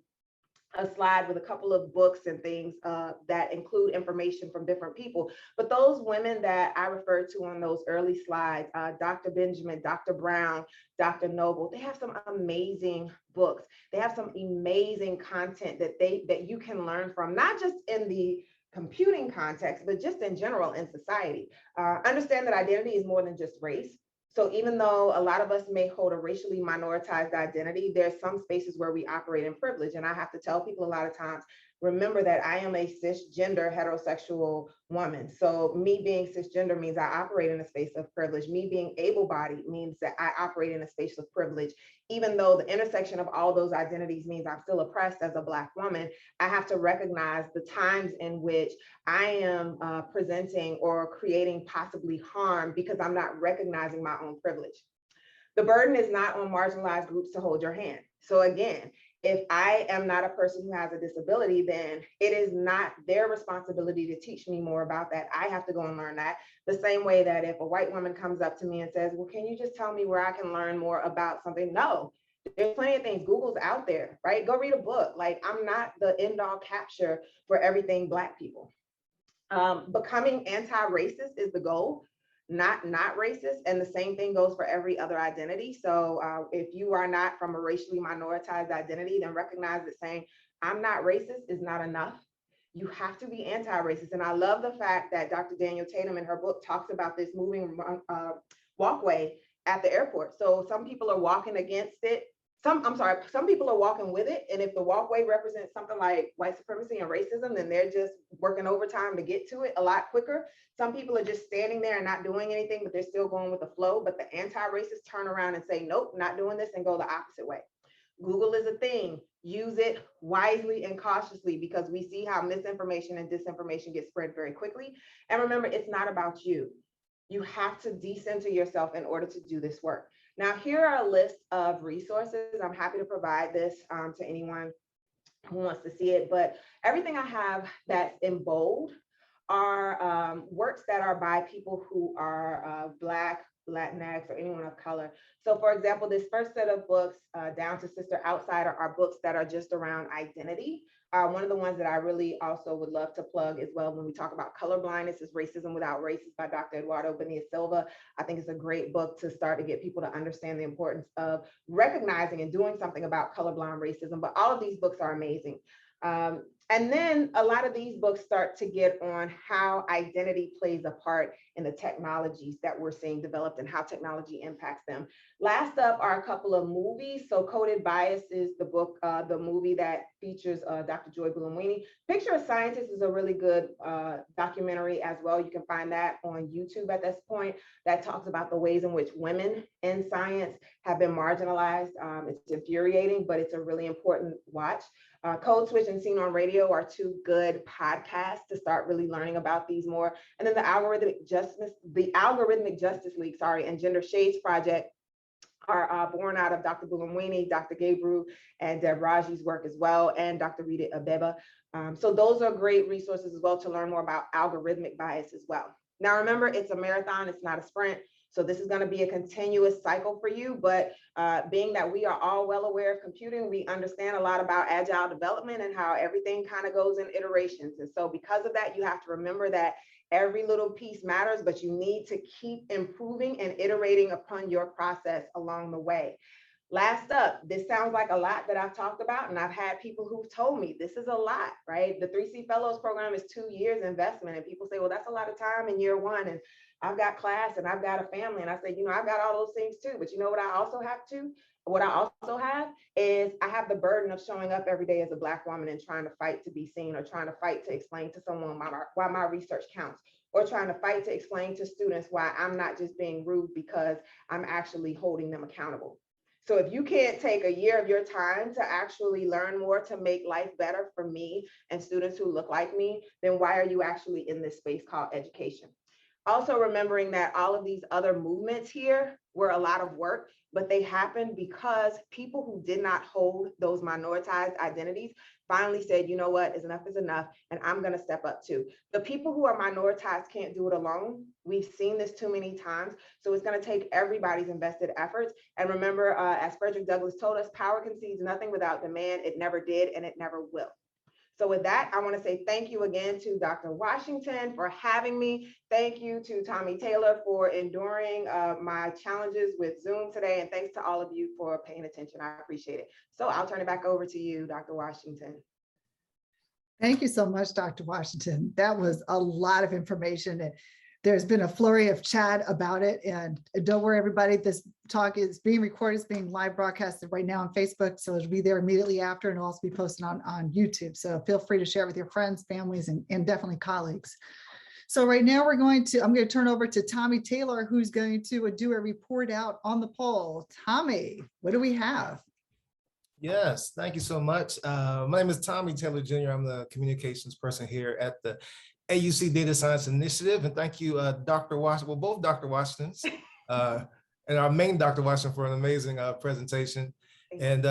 a slide with a couple of books and things that include information from different people. But those women that I referred to on those early slides, Dr. Benjamin, Dr. Brown, Dr. Noble, they have some amazing books. They have some amazing content that you can learn from, not just in the computing context, but just in general in society. Understand that identity is more than just race. So even though a lot of us may hold a racially minoritized identity, there's some spaces where we operate in privilege. And I have to tell people a lot of times, remember that I am a cisgender heterosexual woman. So me being cisgender means I operate in a space of privilege. Me being able-bodied means that I operate in a space of privilege. Even though the intersection of all those identities means I'm still oppressed as a Black woman, I have to recognize the times in which I am presenting or creating possibly harm because I'm not recognizing my own privilege. The burden is not on marginalized groups to hold your hand. So again, if I am not a person who has a disability, then it is not their responsibility to teach me more about that. I have to go and learn that. The same way that if a white woman comes up to me and says, well, can you just tell me where I can learn more about something? No, there's plenty of things. Google's out there, right? Go read a book. Like, I'm not the end all capture for everything Black people. Becoming anti-racist is the goal, not racist. And the same thing goes for every other identity. So if you are not from a racially minoritized identity, then recognize that saying I'm not racist is not enough. You have to be anti-racist. And I love the fact that Dr. Daniel Tatum in her book talks about this moving walkway at the airport. So some people are walking against it. Some people are walking with it. And if the walkway represents something like white supremacy and racism, then they're just working overtime to get to it a lot quicker. Some people are just standing there and not doing anything, but they're still going with the flow. But the anti-racists turn around and say, nope, not doing this, and go the opposite way. Google is a thing. Use it wisely and cautiously, because we see how misinformation and disinformation gets spread very quickly. And remember, it's not about you. You have to decenter yourself in order to do this work. Now, here are a list of resources. I'm happy to provide this to anyone who wants to see it, but everything I have that's in bold are works that are by people who are Black, Latinx, or anyone of color. So for example, this first set of books, Down to Sister Outsider, are books that are just around identity. One of the ones that I really also would love to plug as well when we talk about color blindness is Racism Without Races by Dr. Eduardo Bonilla Silva. I think it's a great book to start to get people to understand the importance of recognizing and doing something about colorblind racism. But all of these books are amazing. And then a lot of these books start to get on how identity plays a part in the technologies that we're seeing developed and how technology impacts them. Last up are a couple of movies. So Coded Bias is the book, the movie that features Dr. Joy Buolamwini. Picture a Scientist is a really good documentary as well. You can find that on YouTube at this point, that talks about the ways in which women in science have been marginalized. It's infuriating, but it's a really important watch. Code Switch and Seen on Radio are two good podcasts to start really learning about these more. And then the Algorithmic Justice League, and Gender Shades Project are born out of Dr. Buolamwini, Dr. Gabriel, and Deb Raji's work as well, and Dr. Rita Abeba. So those are great resources as well to learn more about algorithmic bias as well. Now remember, it's a marathon, it's not a sprint. So this is going to be a continuous cycle for you, but being that we are all well aware of computing, we understand a lot about agile development and how everything kind of goes in iterations. And so because of that, you have to remember that every little piece matters, but you need to keep improving and iterating upon your process along the way. Last up, this sounds like a lot that I've talked about, and I've had people who've told me this is a lot, right? The 3C Fellows program is 2 years investment, and people say, well, that's a lot of time in year one, and I've got class and I've got a family. And I say, I've got all those things too, but you know what I also have to? What I also have is I have the burden of showing up every day as a Black woman and trying to fight to be seen, or trying to fight to explain to someone why my research counts, or trying to fight to explain to students why I'm not just being rude because I'm actually holding them accountable. So if you can't take a year of your time to actually learn more to make life better for me and students who look like me, then why are you actually in this space called education? Also remembering that all of these other movements here were a lot of work, but they happened because people who did not hold those minoritized identities finally said, you know what, enough is enough, and I'm going to step up too. The people who are minoritized can't do it alone. We've seen this too many times. So it's going to take everybody's invested efforts. And remember, as Frederick Douglass told us, power concedes nothing without demand. It never did, and it never will. So with that, I want to say thank you again to Dr. Washington for having me. Thank you to Tommy Taylor for enduring my challenges with Zoom today. And thanks to all of you for paying attention. I appreciate it. So I'll turn it back over to you, Dr. Washington. Thank you so much, Dr. Washington. That was a lot of information. And there's been a flurry of chat about it. And don't worry, everybody, this talk is being recorded, it's being live broadcasted right now on Facebook. So it'll be there immediately after, and it'll also be posted on YouTube. So feel free to share it with your friends, families, and definitely colleagues. So right now I'm going to turn over to Tommy Taylor, who's going to do a report out on the poll. Tommy, what do we have? Yes, thank you so much. My name is Tommy Taylor Jr. I'm the communications person here at the AUC Data Science Initiative. And thank you, Dr. Washington, well, both Dr. Washingtons, and our main Dr. Washington for an amazing presentation. And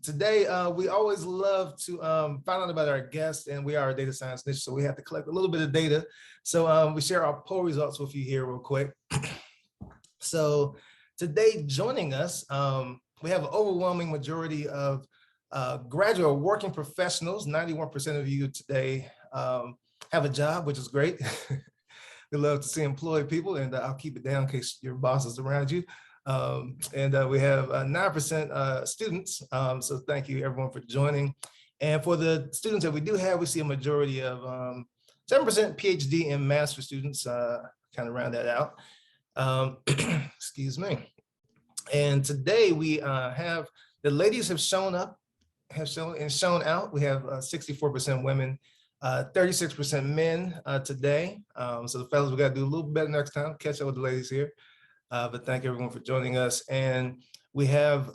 today, we always love to find out about our guests, and we are a data science initiative, so we have to collect a little bit of data. So we share our poll results with you here real quick. So today, joining us, we have an overwhelming majority of graduate or working professionals. 91% of you today have a job, which is great. We love to see employed people, and I'll keep it down in case your boss is around you. And we have 9% students. So thank you everyone for joining. And for the students that we do have, we see a majority of 7% PhD and master students, kind of round that out. Excuse me. And today we have, the ladies have shown up, shown out. We have 64% women, 36% men today. So the fellas, we got to do a little better next time, catch up with the ladies here. But thank everyone for joining us. And we have,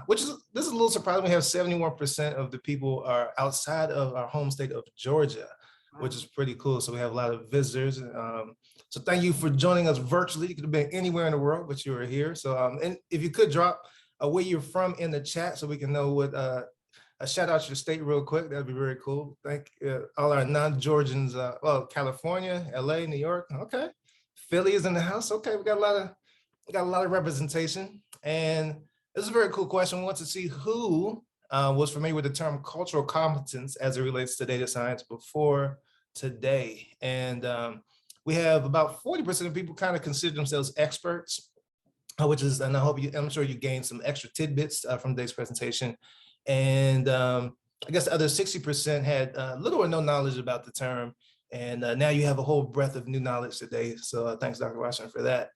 this is a little surprising, we have 71% of the people are outside of our home state of Georgia, which is pretty cool. So we have a lot of visitors. So thank you for joining us virtually. You could have been anywhere in the world, but you were here. So and if you could drop where you're from in the chat so we can know what, a shout out your state real quick. That'd be very cool. Thank all our non-Georgians, well, California, LA, New York. Okay. Philly is in the house. Okay, we got a lot of representation. And this is a very cool question. We want to see who was familiar with the term cultural competence as it relates to data science before today. And we have about 40% of people kind of consider themselves experts, which is, and I'm sure you gained some extra tidbits from today's presentation. And I guess the other 60% had little or no knowledge about the term. And now you have a whole breadth of new knowledge today. So thanks, Dr. Washington, for that.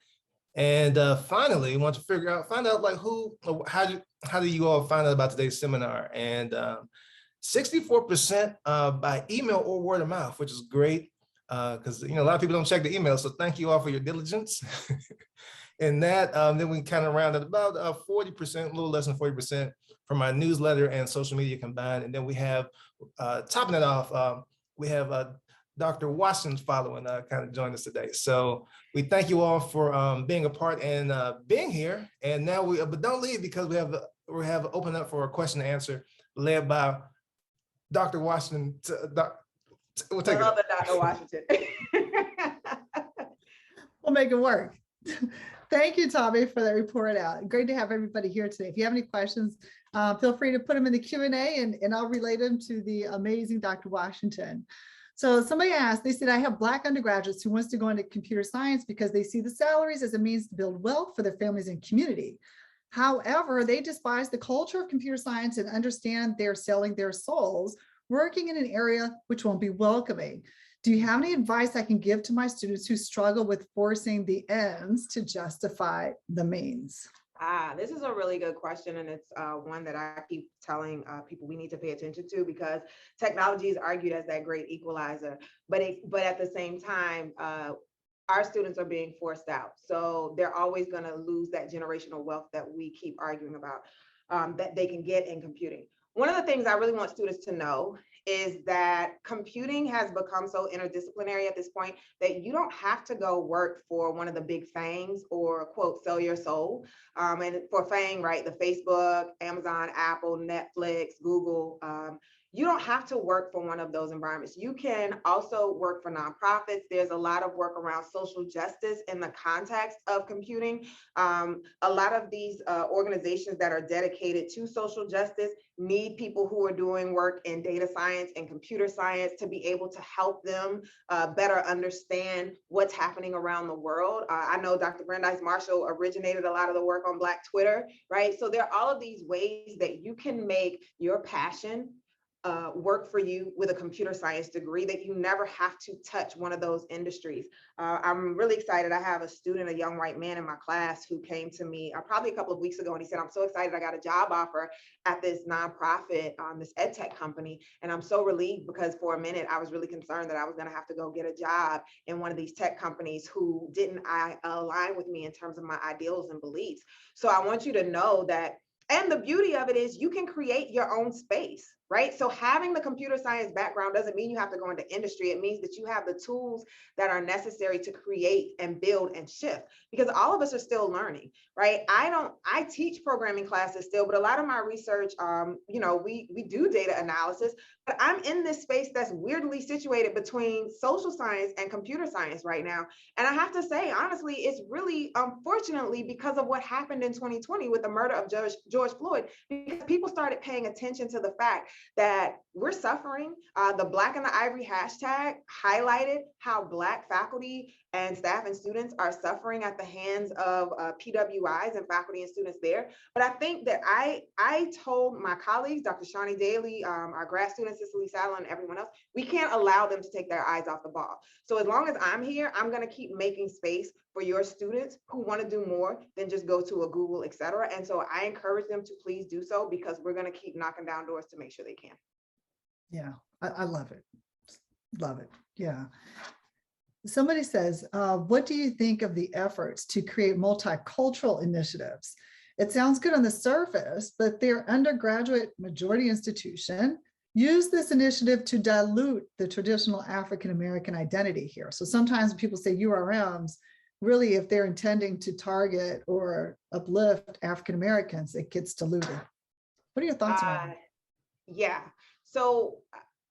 And finally, we want to find out like how do you all find out about today's seminar? And 64% by email or word of mouth, which is great because a lot of people don't check the email. So thank you all for your diligence. And that then we kind of rounded about 40%, a little less than 40% from our newsletter and social media combined. And then we have topping it off, we have Dr. Washington's following kind of joined us today. So we thank you all for being a part and being here. And now but don't leave because we have opened up for a question and answer led by Dr. Washington. We'll take it. Dr. Washington. We'll make it work. Thank you, Tommy, for that report out. Great to have everybody here today. If you have any questions, feel free to put them in the Q&A and I'll relay them to the amazing Dr. Washington. So somebody asked, they said, I have Black undergraduates who wants to go into computer science because they see the salaries as a means to build wealth for their families and community. However, they despise the culture of computer science and understand they're selling their souls, working in an area which won't be welcoming. Do you have any advice I can give to my students who struggle with forcing the ends to justify the means? This is a really good question, and it's one that I keep telling people we need to pay attention to because technology is argued as that great equalizer, but at the same time, our students are being forced out. So they're always going to lose that generational wealth that we keep arguing about. that they can get in computing. One of the things I really want students to know is that computing has become so interdisciplinary at this point that you don't have to go work for one of the big FANGs or quote, sell your soul. And for FANG, right, the Facebook, Amazon, Apple, Netflix, Google, you don't have to work for one of those environments. You can also work for nonprofits. There's a lot of work around social justice in the context of computing. A lot of these organizations that are dedicated to social justice need people who are doing work in data science and computer science to be able to help them better understand what's happening around the world. I know Dr. Brandeis Marshall originated a lot of the work on Black Twitter, right? So there are all of these ways that you can make your passion work for you with a computer science degree, that you never have to touch one of those industries. I'm really excited. I have a student, a young white man in my class, who came to me probably a couple of weeks ago, and he said, I'm so excited I got a job offer at this nonprofit, this ed tech company. And I'm so relieved, because for a minute I was really concerned that I was going to have to go get a job in one of these tech companies who didn't align with me in terms of my ideals and beliefs. So I want you to know that, and the beauty of it is you can create your own space, right? So having the computer science background doesn't mean you have to go into industry. It means that you have the tools that are necessary to create and build and shift, because all of us are still learning, right? I teach programming classes still, but a lot of my research, we do data analysis, but I'm in this space that's weirdly situated between social science and computer science right now. And I have to say, honestly, it's really, unfortunately, because of what happened in 2020 with the murder of George Floyd, because people started paying attention to the fact that we're suffering. The Black in the Ivory hashtag highlighted how Black faculty and staff and students are suffering at the hands of PWIs and faculty and students there. But I think that I told my colleagues, Dr. Shawnee Daly, our grad student, Cicely Saddle, and everyone else, we can't allow them to take their eyes off the ball. So as long as I'm here, I'm going to keep making space for your students who want to do more than just go to a Google, et cetera. And so I encourage them to please do so, because we're going to keep knocking down doors to make sure they can. Yeah, I love it. Love it. Yeah. Somebody says, what do you think of the efforts to create multicultural initiatives? It sounds good on the surface, but their undergraduate majority institution use this initiative to dilute the traditional African-American identity here. So sometimes people say URMs, really, if they're intending to target or uplift African-Americans, it gets diluted. What are your thoughts on that? Yeah, so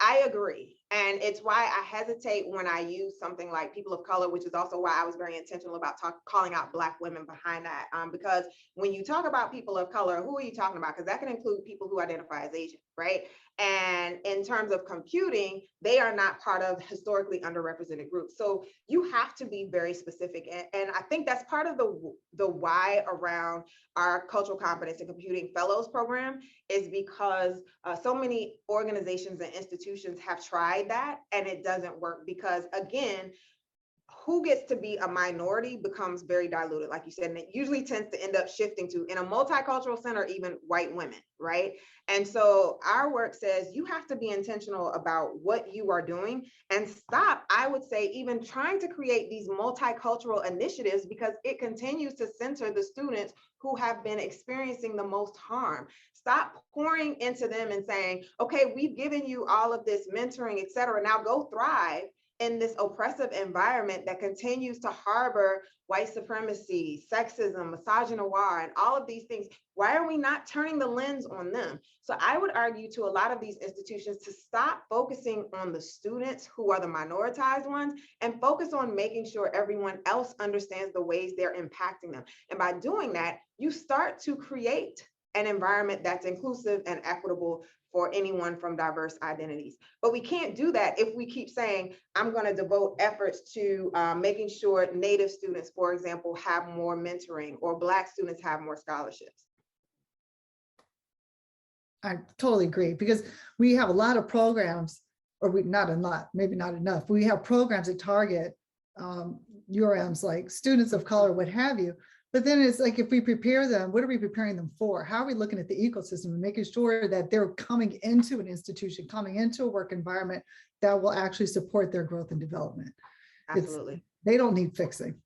I agree. And it's why I hesitate when I use something like people of color, which is also why I was very intentional about calling out Black women behind that. Because when you talk about people of color, who are you talking about? Because that can include people who identify as Asian, right? And in terms of computing, they are not part of historically underrepresented groups. So you have to be very specific. And I think that's part of the why around our cultural competence and computing fellows program, is because so many organizations and institutions have tried that and it doesn't work, because again, who gets to be a minority becomes very diluted, like you said, and it usually tends to end up shifting to, in a multicultural center, even white women, right? And so our work says you have to be intentional about what you are doing and stop, I would say, even trying to create these multicultural initiatives, because it continues to center the students who have been experiencing the most harm. Stop pouring into them and saying, okay, we've given you all of this mentoring, et cetera, now go thrive in this oppressive environment that continues to harbor white supremacy, sexism, misogynoir, and all of these things. Why are we not turning the lens on them? So I would argue to a lot of these institutions to stop focusing on the students who are the minoritized ones and focus on making sure everyone else understands the ways they're impacting them. And by doing that, you start to create an environment that's inclusive and equitable for anyone from diverse identities. But we can't do that if we keep saying, I'm going to devote efforts to making sure Native students, for example, have more mentoring, or Black students have more scholarships. I totally agree, because we have a lot of programs, or not a lot, maybe not enough. We have programs that target URMs, like students of color, what have you. But then it's like, if we prepare them, what are we preparing them for? How are we looking at the ecosystem and making sure that they're coming into an institution, coming into a work environment that will actually support their growth and development? Absolutely. They don't need fixing.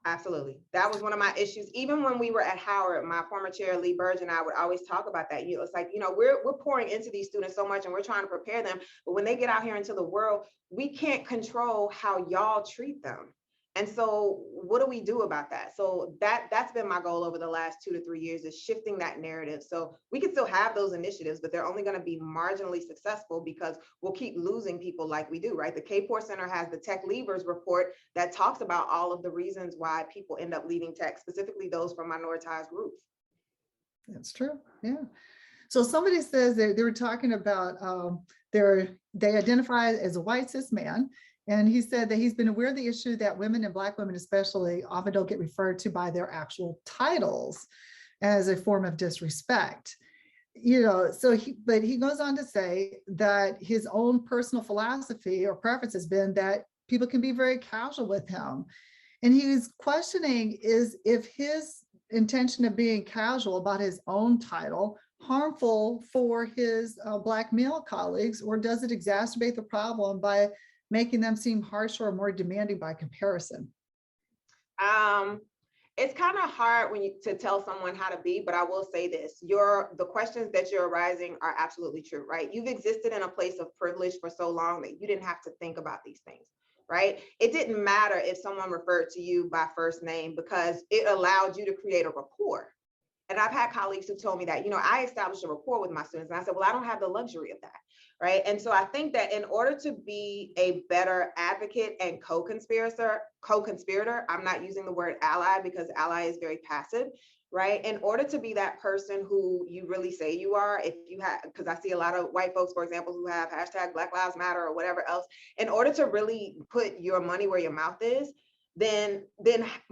Absolutely. That was one of my issues. Even when we were at Howard, my former chair, Lee Burge, and I would always talk about that. It's like, we're pouring into these students so much and we're trying to prepare them. But when they get out here into the world, we can't control how y'all treat them. And so what do we do about that? So that's been my goal over the last 2 to 3 years, is shifting that narrative. So we can still have those initiatives, but they're only going to be marginally successful because we'll keep losing people like we do, right? The K-4 Center has the Tech Leavers report that talks about all of the reasons why people end up leaving tech, specifically those from minoritized groups. That's true. Yeah. So somebody says they were talking about they identify as a white cis man. And he said that he's been aware of the issue that women and Black women especially often don't get referred to by their actual titles as a form of disrespect. But he goes on to say that his own personal philosophy or preference has been that people can be very casual with him. And he's questioning if his intention of being casual about his own title harmful for his Black male colleagues, or does it exacerbate the problem by making them seem harsher or more demanding by comparison? It's kind of hard to tell someone how to be, but I will say this: the questions that you're arising are absolutely true, right? You've existed in a place of privilege for so long that you didn't have to think about these things, right? It didn't matter if someone referred to you by first name because it allowed you to create a rapport. And I've had colleagues who told me that, I established a rapport with my students. And I said, well, I don't have the luxury of that, right? And so I think that in order to be a better advocate and co-conspirator, I'm not using the word ally because ally is very passive, right? In order to be that person who you really say you are, because I see a lot of white folks, for example, who have hashtag Black Lives Matter or whatever else, in order to really put your money where your mouth is, then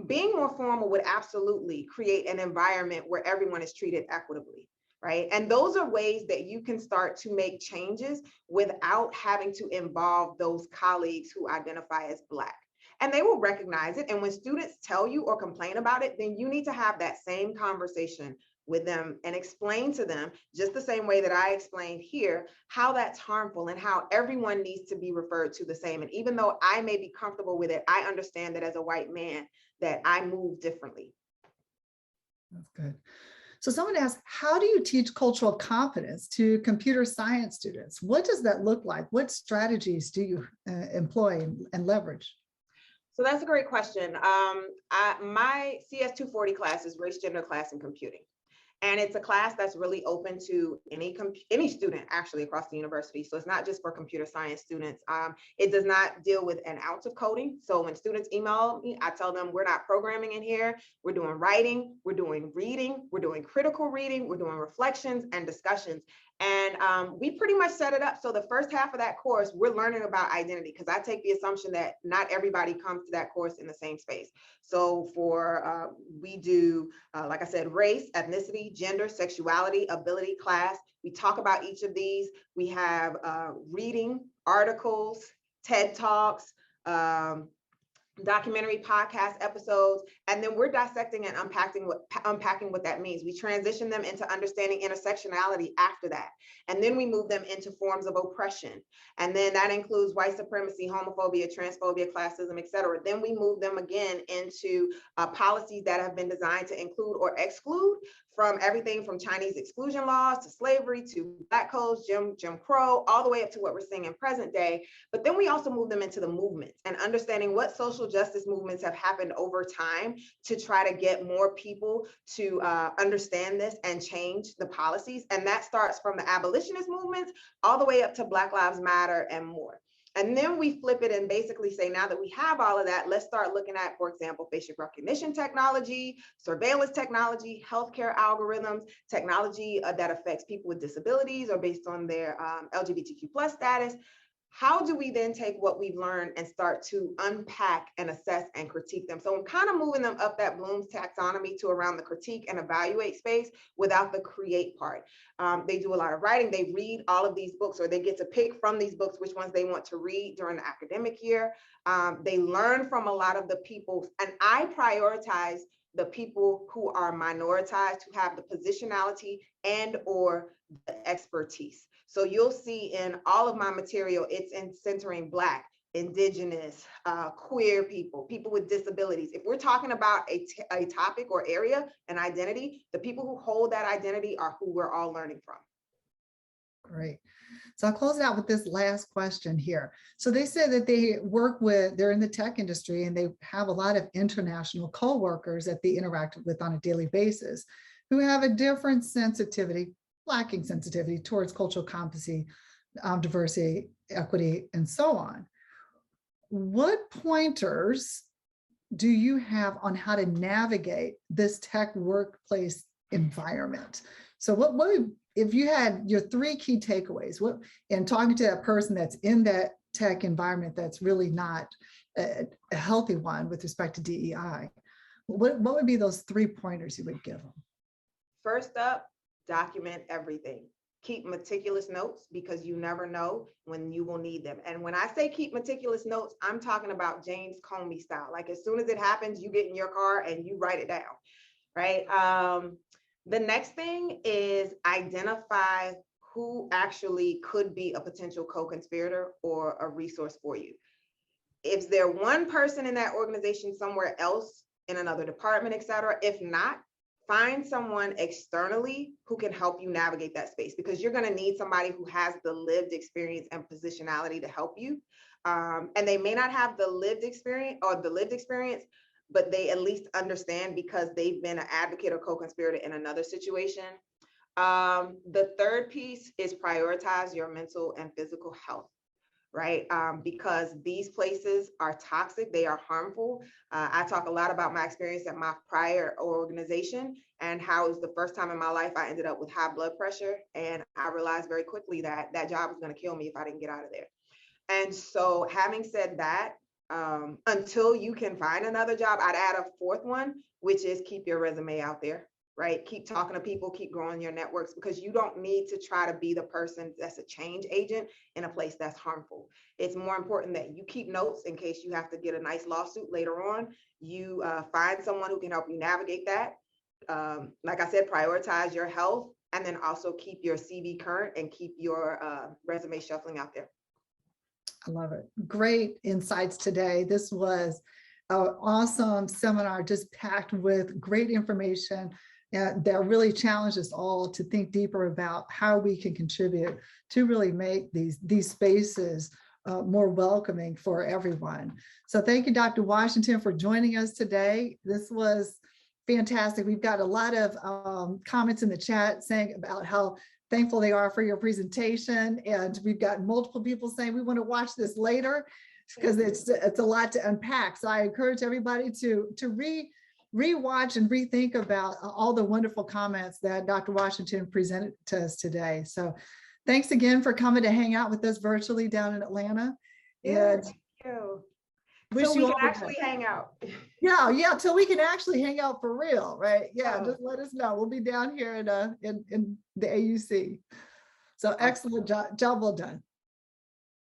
being more formal would absolutely create an environment where everyone is treated equitably, right? And those are ways that you can start to make changes without having to involve those colleagues who identify as Black. And they will recognize it. And when students tell you or complain about it, then you need to have that same conversation with them and explain to them, just the same way that I explained here, how that's harmful and how everyone needs to be referred to the same. And even though I may be comfortable with it, I understand that as a white man, that I move differently. That's good. So someone asked, how do you teach cultural competence to computer science students? What does that look like? What strategies do you employ and leverage? So that's a great question. My CS 240 class is race, gender, class, and computing. And it's a class that's really open to any student actually across the university. So it's not just for computer science students. It does not deal with an ounce of coding. So when students email me, I tell them we're not programming in here. We're doing writing, we're doing reading, we're doing critical reading, we're doing reflections and discussions. And we pretty much set it up. So the first half of that course, we're learning about identity, because I take the assumption that not everybody comes to that course in the same space. So we do, like I said, race, ethnicity, gender, sexuality, ability, class. We talk about each of these. We have reading, articles, TED Talks, documentary podcast episodes, and then we're dissecting and unpacking what that means. We transition them into understanding intersectionality after that, and then we move them into forms of oppression, and then that includes white supremacy, homophobia, transphobia, classism, etc. Then we move them again into policies that have been designed to include or exclude, from everything from Chinese exclusion laws to slavery to Black codes, Jim Crow, all the way up to what we're seeing in present day. But then we also move them into the movements and understanding what social justice movements have happened over time to try to get more people to understand this and change the policies. And that starts from the abolitionist movements all the way up to Black Lives Matter and more. And then we flip it and basically say, now that we have all of that, let's start looking at, for example, facial recognition technology, surveillance technology, healthcare algorithms, technology that affects people with disabilities or based on their LGBTQ+ status. How do we then take what we've learned and start to unpack and assess and critique them? So I'm kind of moving them up that Bloom's taxonomy to around the critique and evaluate space without the create part. They do a lot of writing. They read all of these books, or they get to pick from these books which ones they want to read during the academic year. They learn from a lot of the people, and I prioritize the people who are minoritized, who have the positionality and or the expertise. So you'll see in all of my material, it's in centering Black, Indigenous, queer people, people with disabilities. If we're talking about a topic or area, an identity, the people who hold that identity are who we're all learning from. Great. So I'll close it out with this last question here. So they said that they're in the tech industry and they have a lot of international co-workers that they interact with on a daily basis who have a different sensitivity, lacking sensitivity towards cultural competency, diversity, equity, and so on. What pointers do you have on how to navigate this tech workplace environment? So what if you had your 3 key takeaways, and talking to that person that's in that tech environment that's really not a healthy one with respect to DEI, what would be those 3 pointers you would give them? First up, document everything. Keep meticulous notes because you never know when you will need them. And when I say keep meticulous notes, I'm talking about James Comey style. Like as soon as it happens, you get in your car and you write it down, right? The next thing is identify who actually could be a potential co-conspirator or a resource for you. If there one person in that organization somewhere else, in another department, et cetera, if not, find someone externally who can help you navigate that space, because you're going to need somebody who has the lived experience and positionality to help you. And they may not have the lived experience, but they at least understand because they've been an advocate or co-conspirator in another situation. The third piece is prioritize your mental and physical health, right? Because these places are toxic, they are harmful. I talk a lot about my experience at my prior organization and how it was the first time in my life I ended up with high blood pressure. And I realized very quickly that that job was going to kill me if I didn't get out of there. And so having said that, until you can find another job, I'd add a 4th one, which is keep your resume out there. Right? Keep talking to people, keep growing your networks, because you don't need to try to be the person that's a change agent in a place that's harmful. It's more important that you keep notes in case you have to get a nice lawsuit later on. You find someone who can help you navigate that. Like I said, prioritize your health, and then also keep your CV current and keep your resume shuffling out there. I love it. Great insights today. This was an awesome seminar, just packed with great information. That really challenged us all to think deeper about how we can contribute to really make these spaces more welcoming for everyone. So thank you, Dr. Washington, for joining us today. This was fantastic. We've got a lot of comments in the chat saying about how thankful they are for your presentation. And we've got multiple people saying we want to watch this later because it's a lot to unpack. So I encourage everybody to rewatch and rethink about all the wonderful comments that Dr. Washington presented to us today. So thanks again for coming to hang out with us virtually down in Atlanta. And thank you. wish So you we can all actually hang out. Yeah, till we can actually hang out for real, right? Yeah, just let us know. We'll be down here in the AUC. So excellent job well done.